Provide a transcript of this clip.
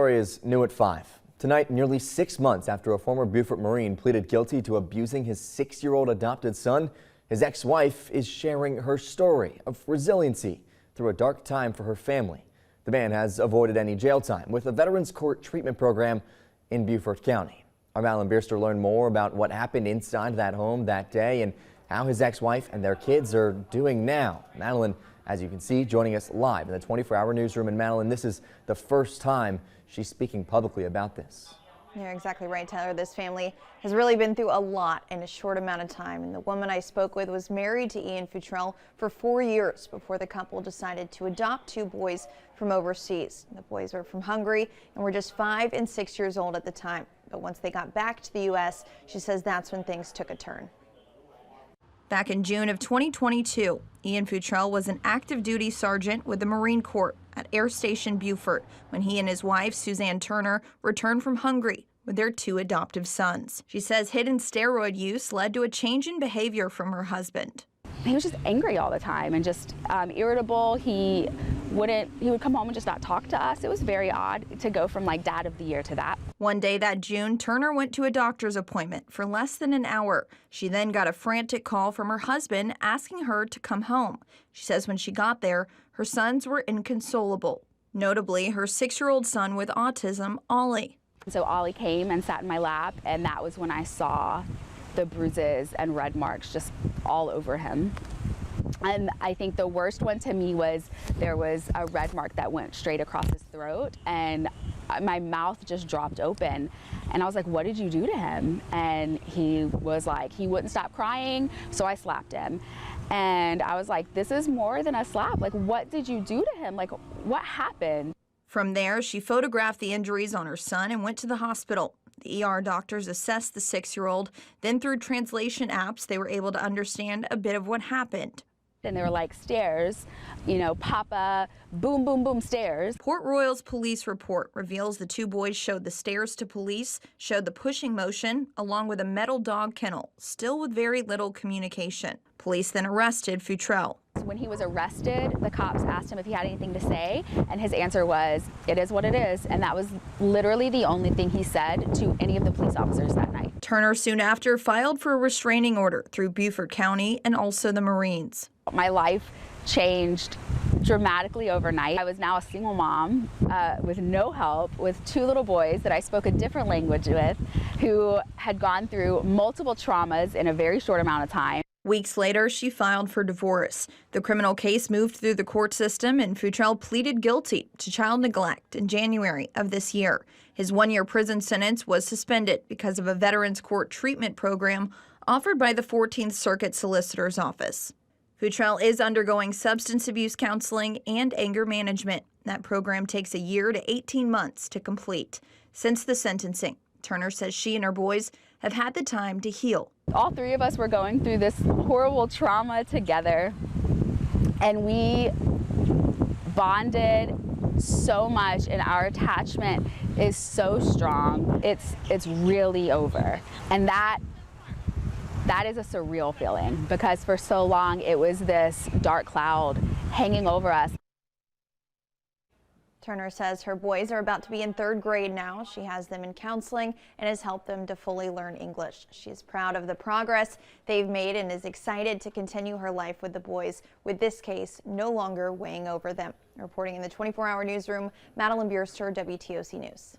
Story is new at 5. Tonight, nearly 6 months after a former Beaufort Marine pleaded guilty to abusing his 6-year-old adopted son, his ex-wife is sharing her story of resiliency through a dark time for her family. The man has avoided any jail time with a Veterans Court treatment program in Beaufort County. Our Madeline Bierster learned more about what happened inside that home that day and how his ex-wife and their kids are doing now. Madeline, as you can see, joining us live in the 24-hour newsroom. And Madeline, this is the first time she's speaking publicly about this. You're exactly right, Tyler. This family has really been through a lot in a short amount of time. And the woman I spoke with was married to Ian Futrell for 4 years before the couple decided to adopt 2 boys from overseas. The boys were from Hungary and were just 5 and 6 years old at the time. But once they got back to the U.S., she says that's when things took a turn. Back in June of 2022, Ian Futrell was an active duty sergeant with the Marine Corps at Air Station Beaufort when he and his wife, Suzanne Turner, returned from Hungary with their 2 adoptive sons. She says hidden steroid use led to a change in behavior from her husband. He was just angry all the time and just irritable. He would come home and just not talk to us. It was very odd to go from like dad of the year to that. One day that June, Turner went to a doctor's appointment for less than an hour. She then got a frantic call from her husband asking her to come home. She says when she got there, her sons were inconsolable. Notably, her 6-year-old son with autism, Ollie. So Ollie came and sat in my lap, and that was when I saw the bruises and red marks just all over him. And I think the worst one to me was there was a red mark that went straight across his throat, and my mouth just dropped open. And I was like, what did you do to him? And he was like, he wouldn't stop crying, so I slapped him. And I was like, this is more than a slap. Like, what did you do to him? Like, what happened? From there, she photographed the injuries on her son and went to the hospital. The ER doctors assessed the 6-year-old. Then through translation apps, they were able to understand a bit of what happened. And they were like, stairs, you know, Papa, boom, boom, boom, stairs. Port Royal's police report reveals the 2 boys showed the stairs to police, showed the pushing motion, along with a metal dog kennel, still with very little communication. Police then arrested Futrell. When he was arrested, the cops asked him if he had anything to say, and his answer was, it is what it is. And that was literally the only thing he said to any of the police officers that night. Turner soon after filed for a restraining order through Beaufort County and also the Marines. My life changed dramatically overnight. I was now a single mom with no help, with 2 little boys that I spoke a different language with, who had gone through multiple traumas in a very short amount of time. Weeks later, she filed for divorce. The criminal case moved through the court system, and Futrell pleaded guilty to child neglect in January of this year. His 1-year prison sentence was suspended because of a Veterans Court treatment program offered by the 14th Circuit Solicitor's Office. Futrell is undergoing substance abuse counseling and anger management. That program takes a year to 18 months to complete. Since the sentencing, Turner says she and her boys have had the time to heal. All 3 of us were going through this horrible trauma together, and we bonded so much, and our attachment is so strong. It's really over. And that is a surreal feeling, because for so long it was this dark cloud hanging over us. Turner says her boys are about to be in 3rd grade now. She has them in counseling and has helped them to fully learn English. She is proud of the progress they've made and is excited to continue her life with the boys, with this case no longer weighing over them. Reporting in the 24-hour newsroom, Madeline Bierster, WTOC News.